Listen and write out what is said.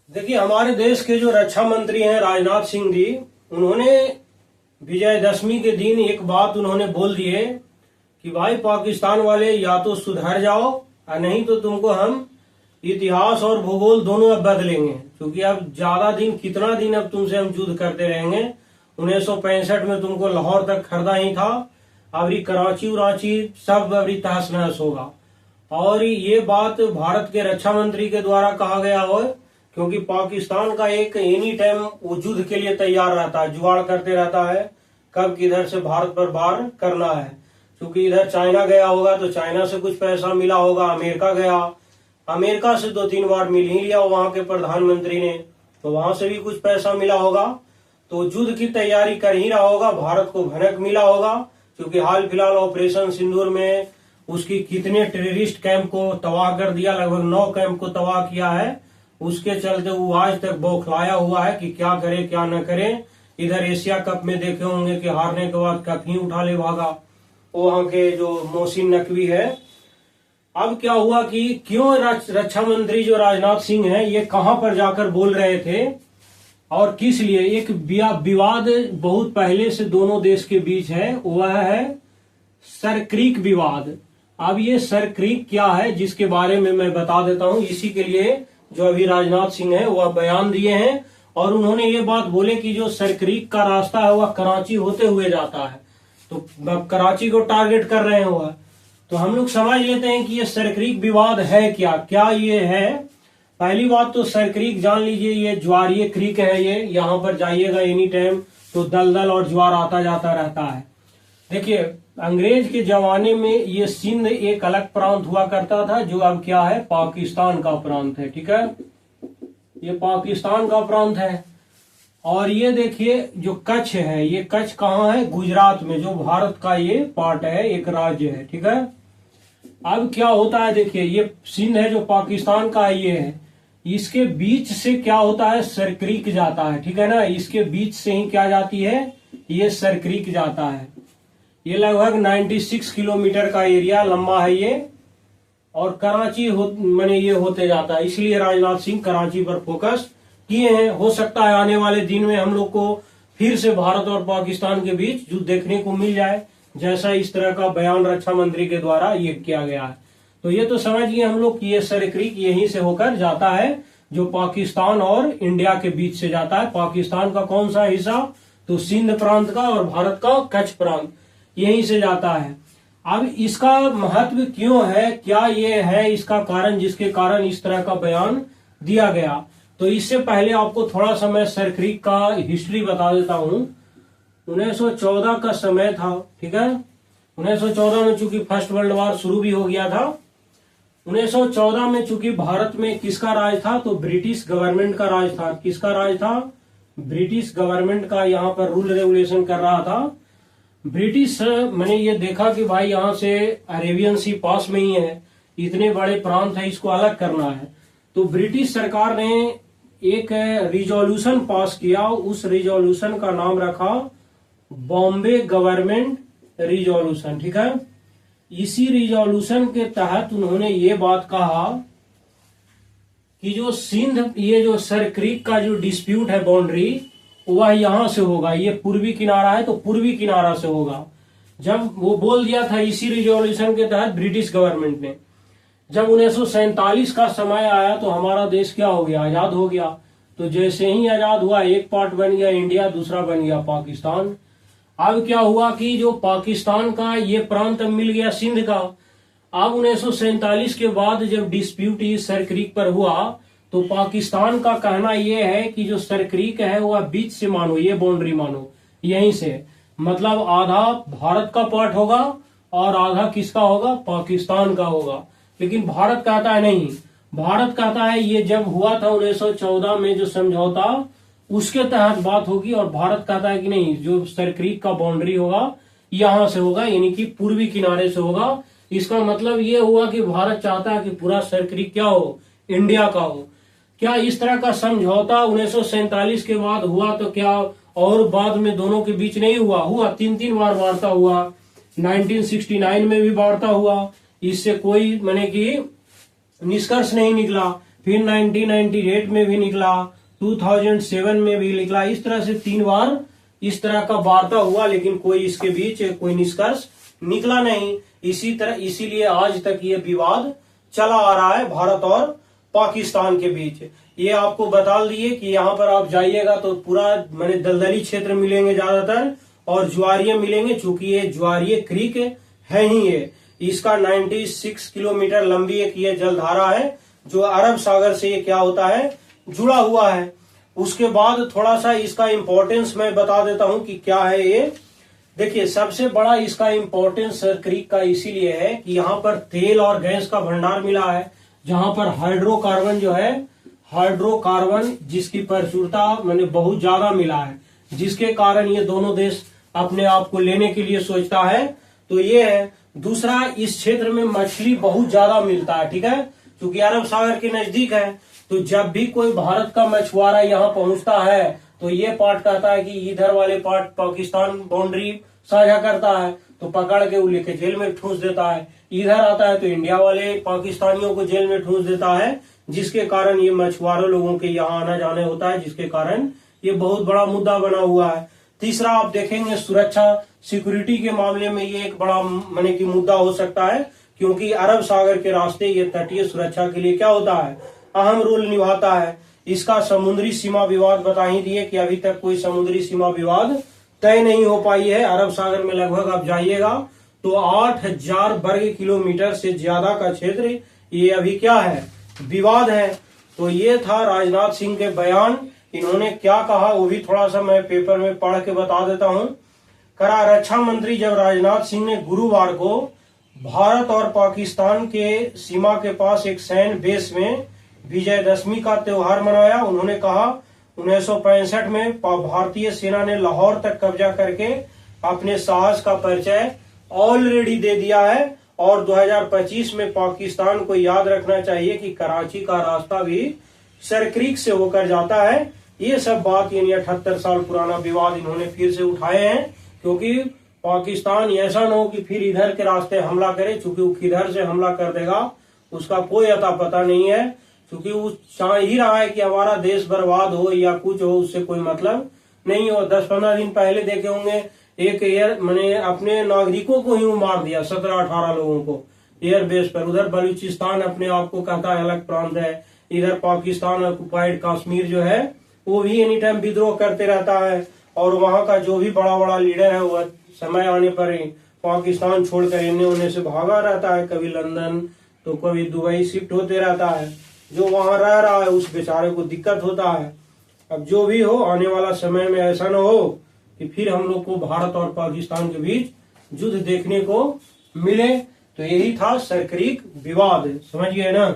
देखिए, हमारे देश के जो रक्षा मंत्री हैं राजनाथ सिंह जी, उन्होंने विजयदशमी के दिन एक बात उन्होंने बोल दिए कि भाई पाकिस्तान वाले या तो सुधर जाओ और नहीं तो तुमको हम इतिहास और भूगोल दोनों अब बदलेंगे, क्योंकि अब ज्यादा दिन, कितना दिन अब तुमसे हम युद्ध करते रहेंगे। 1965 में तुमको लाहौर तक खरीदा ही था, अभी कराची उराची सब अभी तहस नहस होगा। और ये बात भारत के रक्षा मंत्री के द्वारा कहा गया हो, क्योंकि पाकिस्तान का एक एनी टाइम वो युद्ध के लिए तैयार रहता है, जुगाड़ करते रहता है कब किधर से भारत पर वार करना है। क्योंकि इधर चाइना गया होगा तो चाइना से कुछ पैसा मिला होगा, अमेरिका गया, अमेरिका से 2-3 बार मिल ही लिया वहां के प्रधानमंत्री ने, तो वहां से भी कुछ पैसा मिला होगा, तो युद्ध की तैयारी कर ही रहा होगा। भारत को भनक मिला होगा, क्योंकि हाल फिलहाल ऑपरेशन सिंदूर में उसकी कितने टेररिस्ट कैंप को तबाह कर दिया, लगभग 9 कैंप को तबाह किया है। उसके चलते वो आज तक बौखलाया हुआ है कि क्या करे क्या न करे। इधर एशिया कप में देखे होंगे कि हारने के बाद कफी उठा ले भागा वहां के जो मोहसिन नकवी है। अब क्या हुआ कि क्यों रक्षा मंत्री जो राजनाथ सिंह हैं ये कहां पर जाकर बोल रहे थे और किस लिए। एक विवाद बहुत पहले से दोनों देश के बीच है, वह है सरक्रीक विवाद। अब ये सरक्रीक क्या है जिसके बारे में मैं बता देता हूं। इसी के लिए जो अभी राजनाथ सिंह है वह बयान दिए हैं और उन्होंने ये बात बोले कि जो सरक्रीक का रास्ता है वह कराची होते हुए जाता है, तो कराची को टारगेट कर रहे हैं वह। तो हम लोग समझ लेते हैं कि ये सरक्रीक विवाद है क्या ये है। पहली बात तो सरक्रीक जान लीजिए, ये ज्वारीय क्रीक है, ये यहाँ पर जाइएगा एनी टाइम तो दलदल और ज्वार आता जाता रहता है। देखिए, अंग्रेज के जमाने में ये सिंध एक अलग प्रांत हुआ करता था, जो अब क्या है, पाकिस्तान का प्रांत है। ठीक है, ये पाकिस्तान का प्रांत है। और ये देखिए जो कच्छ है, ये कच्छ कहाँ है, गुजरात में, जो भारत का ये पार्ट है, एक राज्य है। ठीक है, अब क्या होता है, देखिए ये सिंध है जो पाकिस्तान का ये है, इसके बीच से क्या होता है, सरक्रीक जाता है। ठीक है ना, इसके बीच से ही क्या जाती है, ये सरक्रीक जाता है। ये लगभग 96 किलोमीटर का एरिया लंबा है ये, और कराची माने ये होते जाता है। इसलिए राजनाथ सिंह कराची पर फोकस किए हैं। हो सकता है आने वाले दिन में हम लोग को फिर से भारत और पाकिस्तान के बीच युद्ध देखने को मिल जाए, जैसा इस तरह का बयान रक्षा मंत्री के द्वारा ये किया गया है। तो ये तो समझिए हम लोग कि ये सरक्रीक यहीं से होकर जाता है, जो पाकिस्तान और इंडिया के बीच से जाता है। पाकिस्तान का कौन सा हिस्सा, तो सिंध प्रांत का, और भारत का कच्छ प्रांत, यहीं से जाता है। अब इसका महत्व क्यों है, क्या ये है इसका कारण जिसके कारण इस तरह का बयान दिया गया। तो इससे पहले आपको थोड़ा सा मैं सरक्रीक का हिस्ट्री बता देता हूं। 1914 का समय था। ठीक है, 1914 में चूंकि फर्स्ट वर्ल्ड वॉर शुरू भी हो गया था। 1914 में चूंकि भारत में किसका राज था, तो ब्रिटिश गवर्नमेंट का राज था। किसका राज था, ब्रिटिश गवर्नमेंट का यहाँ पर रूल रेगुलेशन कर रहा था। ब्रिटिश मैंने ये देखा कि भाई यहाँ से अरेबियन सी पास में ही है, इतने बड़े प्रांत है, इसको अलग करना है। तो ब्रिटिश सरकार ने एक रिजोल्यूशन पास किया, उस रिजोल्यूशन का नाम रखा बॉम्बे गवर्नमेंट रिजोल्यूशन। ठीक है, इसी रिजोल्यूशन के तहत उन्होंने ये बात कहा कि जो सिंध, ये जो सरक्रीक का जो डिस्प्यूट है बाउंड्री, वह यहां से होगा। ये पूर्वी किनारा है तो पूर्वी किनारा से होगा। जब वो बोल दिया था इसी रिजोल्यूशन के तहत ब्रिटिश गवर्नमेंट ने, जब 1947 का समय आया तो हमारा देश क्या हो गया, आजाद हो गया। तो जैसे ही आजाद हुआ, एक पार्ट बन गया इंडिया, दूसरा बन गया पाकिस्तान। अब क्या हुआ कि जो पाकिस्तान का ये प्रांत मिल गया सिंध का। अब 1947 के बाद जब डिस्प्यूट इस सरक्रीक पर हुआ, तो पाकिस्तान का कहना यह है कि जो सरक्रीक है वह बीच से मानो, ये बाउंड्री मानो, यहीं से, मतलब आधा भारत का पार्ट होगा और आधा किसका होगा, पाकिस्तान का होगा। लेकिन भारत कहता है नहीं, भारत कहता है ये जब हुआ था 1914 में जो समझौता, उसके तहत बात होगी, और भारत कहता है कि नहीं, जो सरक्रीक का बाउंड्री होगा यहां से होगा, यानी कि पूर्वी किनारे से होगा। इसका मतलब ये हुआ कि भारत चाहता है कि पूरा सरक्रीक क्या हो, इंडिया का हो। क्या इस तरह का समझौता 1947 के बाद हुआ, तो क्या और बाद में दोनों के बीच नहीं हुआ, 3 बार वार्ता हुआ। 1969 में भी वार्ता हुआ, इससे कोई माने कि निष्कर्ष नहीं निकला। फिर 1998 में भी निकला, 2007 में भी निकला। इस तरह से 3 बार इस तरह का वार्ता हुआ, लेकिन कोई इसके बीच कोई निष्कर्ष निकला नहीं। इसीलिए आज तक ये विवाद चला आ रहा है भारत और पाकिस्तान के बीच। ये आपको बता दिए कि यहाँ पर आप जाइएगा तो पूरा मैंने दलदली क्षेत्र मिलेंगे ज्यादातर और ज्वारीय मिलेंगे, चूंकि ये ज्वारीय क्रीक है ही है। इसका 96 किलोमीटर लंबी एक ये जलधारा है जो अरब सागर से ये क्या होता है, जुड़ा हुआ है। उसके बाद थोड़ा सा इसका इंपॉर्टेंस मैं बता देता हूं कि क्या है ये। देखिए, सबसे बड़ा इसका इंपॉर्टेंस क्रीक का इसीलिए है कि यहाँ पर तेल और गैस का भंडार मिला है, जहां पर हाइड्रोकार्बन जो है, हाइड्रोकार्बन जिसकी प्रचुरता मैंने बहुत ज्यादा मिला है, जिसके कारण ये दोनों देश अपने आप को लेने के लिए सोचता है। तो ये है। दूसरा, इस क्षेत्र में मछली बहुत ज्यादा मिलता है, ठीक है, क्योंकि अरब सागर के नजदीक है। तो जब भी कोई भारत का मछुआरा यहाँ पहुंचता है तो ये पार्ट कहता है कि इधर वाले पार्ट पाकिस्तान बाउंड्री साझा करता है, तो पकड़ के वो लेके जेल में ठूंस देता है। इधर आता है तो इंडिया वाले पाकिस्तानियों को जेल में ठूंस देता है, जिसके कारण ये मछुआरों लोगों के यहाँ आना जाने होता है, जिसके कारण ये बहुत बड़ा मुद्दा बना हुआ है। तीसरा, आप देखेंगे सुरक्षा सिक्योरिटी के मामले में ये एक बड़ा माने की मुद्दा हो सकता है, क्योंकि अरब सागर के रास्ते ये तटीय सुरक्षा के लिए क्या होता है, अहम रोल निभाता है। इसका समुद्री सीमा विवाद बता ही दिए कि अभी तक कोई समुद्री सीमा विवाद तय नहीं हो पाई है। अरब सागर में लगभग आप जाइएगा तो 8000 वर्ग किलोमीटर से ज्यादा का क्षेत्र ये अभी क्या है, विवाद है। तो ये था राजनाथ सिंह के बयान। इन्होंने क्या कहा वो भी थोड़ा सा मैं पेपर में पढ़ के बता देता हूं। करा, रक्षा मंत्री जब राजनाथ सिंह ने गुरुवार को भारत और पाकिस्तान के सीमा के पास एक सैन्य बेस में विजयदशमी का त्योहार मनाया। उन्होंने कहा 1965 में भारतीय सेना ने लाहौर तक कब्जा करके अपने साहस का परिचय ऑलरेडी दे दिया है, और 2025 में पाकिस्तान को याद रखना चाहिए कि कराची का रास्ता भी सरक्रीक से होकर जाता है। ये सब बात यानी 78 साल पुराना विवाद इन्होंने फिर से उठाए हैं, क्योंकि पाकिस्तान ऐसा न हो कि फिर इधर के रास्ते हमला करे, चूंकि वो किधर से हमला कर देगा उसका कोई अता पता नहीं है। क्योंकि वो चाह ही रहा है कि हमारा देश बर्बाद हो या कुछ हो, उससे कोई मतलब नहीं हो। 10-15 दिन पहले देखे होंगे एक मैंने अपने नागरिकों को ही मार दिया, 17-18 लोगों को एयर बेस पर। उधर बलूचिस्तान अपने आप को कहता है अलग प्रांत है, इधर पाकिस्तान ऑक्युपाइड कश्मीर जो है वो भी एनी टाइम विद्रोह करते रहता है, और वहां का जो भी बड़ा बड़ा लीडर है वह समय आने पर पाकिस्तान छोड़कर इन्हें उन्हें से भागा रहता है, कभी लंदन तो कभी दुबई शिफ्ट होते रहता है। जो वहां रह रहा है उस बेचारे को दिक्कत होता है। अब जो भी हो, आने वाला समय में ऐसा न हो कि फिर हम लोग को भारत और पाकिस्तान के बीच युद्ध देखने को मिले। तो यही था सरक्रीक विवाद, समझिए ना।